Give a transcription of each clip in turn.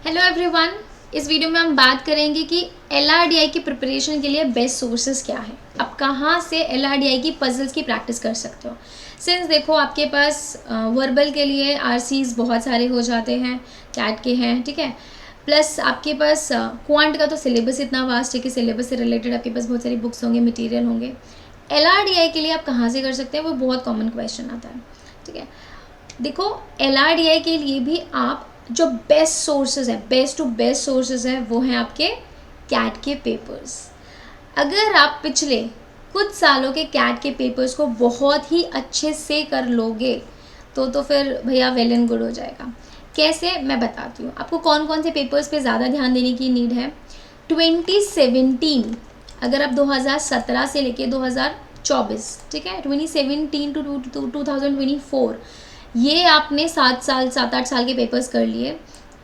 Hello everyone. इस video में हम बात करेंगे कि एलआरडीआई की प्रिपरेशन के लिए बेस्ट सोर्सेज क्या है। आप कहाँ से एलआरडीआई की पजल्स की प्रैक्टिस कर सकते हो। सिंस देखो आपके पास वर्बल के लिए आरसीज बहुत सारे हो जाते हैं, कैट के हैं, ठीक है। प्लस आपके पास क्वांट का तो सिलेबस इतना वास्ट है कि सिलेबस से रिलेटेड आपके पास बहुत सारी बुक्स होंगे, मटीरियल होंगे। एलआरडीआई के लिए आप कहाँ से कर सकते हैं, वो बहुत कॉमन क्वेश्चन आता है, ठीक है। देखो एलआरडीआई के लिए भी आप जो बेस्ट सोर्सेज है, बेस्ट टू बेस्ट सोर्सेज है, वो हैं आपके कैट के पेपर्स। अगर आप पिछले कुछ सालों के कैट के पेपर्स को बहुत ही अच्छे से कर लोगे तो फिर भैया वेल एंड गुड हो जाएगा। कैसे, मैं बताती हूँ आपको कौन कौन से पेपर्स पे ज़्यादा ध्यान देने की नीड है। 2017, अगर आप 2017 से लेके 2024, ठीक है, 2017 टू 2024, ये आपने 7-8 साल के पेपर्स कर लिए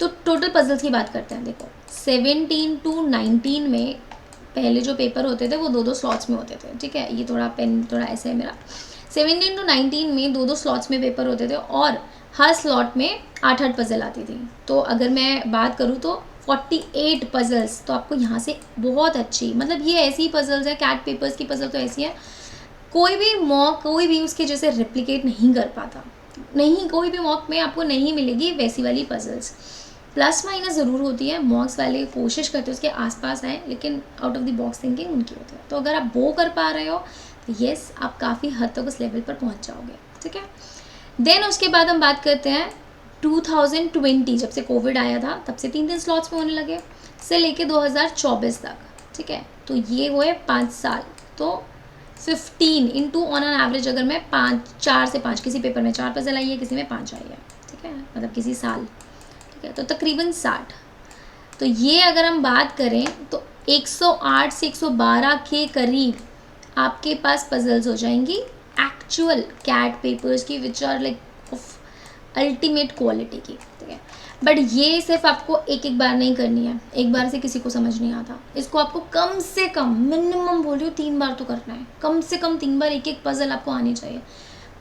तो टोटल पजल्स की बात करते हैं। देखो 17 टू 19 में पहले जो पेपर होते थे वो 2-2 स्लॉट्स में होते थे, ठीक है। ये थोड़ा पेन थोड़ा ऐसे है मेरा। 17 टू 19 में 2-2 स्लॉट्स में पेपर होते थे और हर स्लॉट में 8-8 पजल आती थी। तो अगर मैं बात करूँ तो 48 पजल्स तो आपको यहाँ से बहुत अच्छी, मतलब ये ऐसी पजल्स है, कैट पेपर्स की पजल तो ऐसी है कोई भी मॉक, कोई भी उसके जैसे रिप्लिकेट नहीं कर पाता। नहीं, कोई भी मॉक में आपको नहीं मिलेगी वैसी वाली पजल्स। प्लस माइनस ज़रूर होती है, मॉक्स वाले कोशिश करते हैं उसके आसपास आए, लेकिन out of the box thinking उनकी होती है। तो अगर आप वो कर पा रहे हो तो येस, आप काफ़ी हद तक उस लेवल पर पहुंच जाओगे, ठीक है। देन उसके बाद हम बात करते हैं 2020, जब से कोविड आया था तब से 3-3 स्लॉट्स में होने लगे, से लेके 2024 तक, ठीक है। तो ये हुए 5 साल। तो 15 इंटू ऑन एन एवरेज, अगर मैं 4 से 5, किसी पेपर में 4 पजल आई है, किसी में 5 आई है, ठीक है, मतलब किसी साल, ठीक है, तो तकरीबन 60। तो ये अगर हम बात करें तो 108 से 112 के करीब आपके पास पजल्स हो जाएंगी एक्चुअल कैट पेपर्स की, which are like of ultimate quality की, ठीक है। बट ये सिर्फ आपको एक एक बार नहीं करनी है, एक बार से किसी को समझ नहीं आता। इसको आपको कम से कम, मिनिमम बोल रही हूँ, 3 बार तो करना है, कम से कम 3 बार एक एक पजल आपको आनी चाहिए।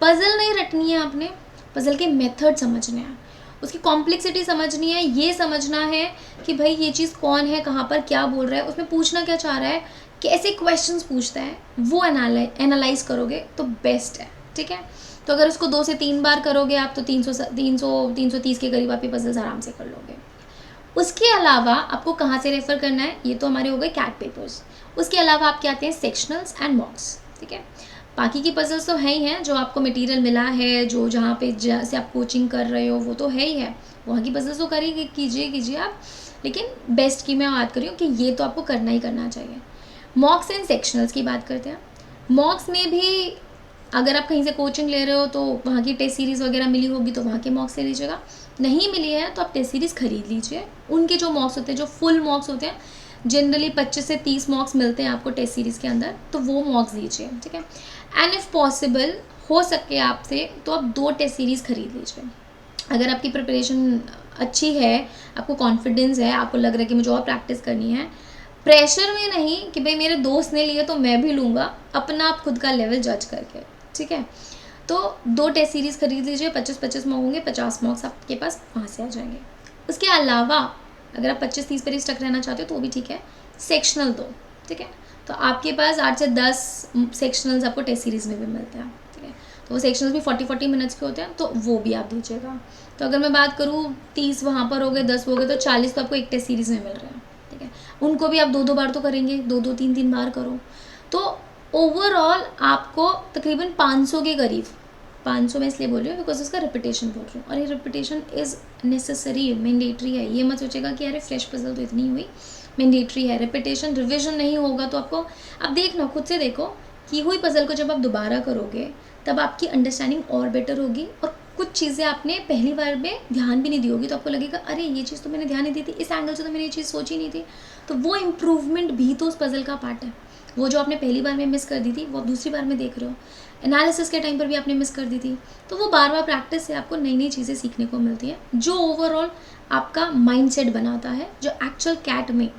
पजल नहीं रटनी है आपने, पजल के मेथड समझने हैं, उसकी कॉम्प्लेक्सिटी समझनी है, ये समझना है कि भाई ये चीज़ कौन है, कहाँ पर क्या बोल रहा है, उसमें पूछना क्या चाह रहा है, कैसे क्वेश्चंस पूछता है, वो एनालाइज करोगे तो बेस्ट है, ठीक है। तो अगर उसको 2 से 3 बार करोगे आप तो 330 के करीब आप ये पजल्स आराम से कर लोगे। उसके अलावा आपको कहाँ से रेफ़र करना है, ये तो हमारे हो गए कैट पेपर्स। उसके अलावा आपके आते हैं सेक्शनल्स एंड मॉक्स, ठीक है। बाकी की पजल्स तो है ही हैं, जो आपको मटेरियल मिला है, जो जहाँ पे जैसे आप कोचिंग कर रहे हो वो तो है ही है, वहाँ की पजल्स तो करिए, कीजिए आप। लेकिन बेस्ट की मैं बात कर रही हूँ कि ये तो आपको करना ही करना चाहिए। मॉक्स एंड सेक्शनल्स की बात करते हैं। मॉक्स में भी अगर आप कहीं से कोचिंग ले रहे हो तो वहाँ की टेस्ट सीरीज़ वगैरह मिली होगी तो वहाँ के मॉक्स ले लीजिएगा। नहीं मिली है तो आप टेस्ट सीरीज़ खरीद लीजिए। उनके जो मॉक्स होते हैं, जो फुल मॉक्स होते हैं, जनरली 25 से 30 मॉक्स मिलते हैं आपको टेस्ट सीरीज़ के अंदर, तो वो मॉक्स लीजिए, ठीक है। एंड इफ़ पॉसिबल हो सके आपसे तो आप 2 टेस्ट सीरीज़ खरीद लीजिए। अगर आपकी प्रिपरेशन अच्छी है, आपको कॉन्फिडेंस है, आपको लग रहा है कि मुझे और प्रैक्टिस करनी है, प्रेशर में नहीं कि भाई मेरे दोस्त ने लिए तो मैं भी लूँगा, अपना आप खुद का लेवल जज करके, ठीक है। तो 2 टेस्ट सीरीज़ खरीद लीजिए, 25-25 मॉक होंगे, 50 मॉक्स आपके पास वहाँ से आ जाएंगे। उसके अलावा अगर आप 25-30 पर ही स्टक रहना चाहते हो तो भी ठीक है, सेक्शनल दो, ठीक है। तो आपके पास 8 से 10 सेक्शनल्स आपको टेस्ट सीरीज़ में भी मिलते हैं, ठीक है। तो वो सेक्शनल्स भी 40-40 मिनट्स के होते हैं, तो वो भी आप दीजिएगा। तो अगर मैं बात करूँ 30 वहाँ पर हो गए, 10 हो गए, तो 40 तो आपको एक टेस्ट सीरीज़ में मिल रहे हैं, ठीक है। उनको भी आप 2-2 बार तो करेंगे, 2-2 3-3 बार करो। तो ओवरऑल आपको तकरीबन 500 के करीब, 500 मैं इसलिए बोल रही हूँ बिकॉज उसका रिपीटेशन बोल रही हूँ, और ये रिपीटेशन इज़ नेसेसरी, मैंडेटरी है। ये मत सोचेगा कि अरे फ्रेश पजल तो इतनी हुई, मैंडेटरी है रिपीटेशन। रिविजन नहीं होगा तो आपको, अब देखना, खुद से देखो कि हुई पजल को जब आप दोबारा करोगे तब आपकी अंडरस्टैंडिंग और बेटर होगी, और कुछ चीज़ें आपने पहली बार में ध्यान भी नहीं दी होगी तो आपको लगेगा अरे ये चीज़ तो मैंने ध्यान नहीं दी थी, इस एंगल से तो मैंने ये चीज़ सोची नहीं थी। तो वो इम्प्रूवमेंट भी तो उस पजल का पार्ट है। वो जो आपने पहली बार में मिस कर दी थी वो दूसरी बार में देख रहे हो, एनालिसिस के टाइम पर भी आपने मिस कर दी थी, तो वो बार बार प्रैक्टिस से आपको नई नई चीज़ें सीखने को मिलती हैं, जो ओवरऑल आपका माइंडसेट बनाता है, जो एक्चुअल कैट में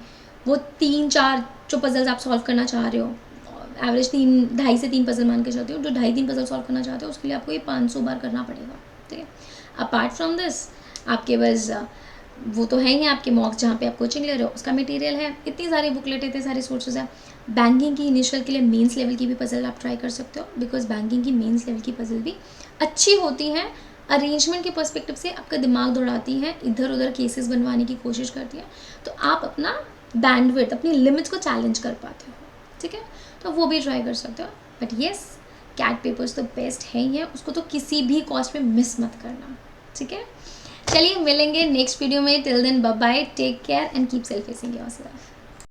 वो 3-4 जो पजल्स आप सॉल्व करना चाह रहे हो, एवरेज 2.5 से 3 पजल मान के चलती हो, जो 2.5-3 पजल सॉल्व करना चाहते हो उसके लिए आपको ये 500 बार करना पड़ेगा, ठीक है। अपार्ट फ्रॉम दिस आपके पास वो तो है ही आपके मॉक्स जहाँ पे आप कोचिंग ले रहे हो, उसका मटेरियल है, इतनी सारी बुकलेट, इतने सारे सोर्सेज हैं। बैंकिंग की इनिशियल के लिए मेंस लेवल की भी पजल आप ट्राई कर सकते हो, बिकॉज बैंकिंग की मेंस लेवल की पजल भी अच्छी होती हैं, अरेंजमेंट के पर्सपेक्टिव से आपका दिमाग दौड़ाती हैं, इधर उधर केसेस बनवाने की कोशिश करती हैं, तो आप अपना बैंडविड्थ, अपनी लिमिट्स को चैलेंज कर पाते हो, ठीक है, तो वो भी ट्राई कर सकते हो। बट येस, कैट पेपर्स तो बेस्ट है ही है, उसको तो किसी भी कॉस्ट में मिस मत करना, ठीक है। चलिए मिलेंगे नेक्स्ट वीडियो में, till then bye bye, take care and keep self yourself.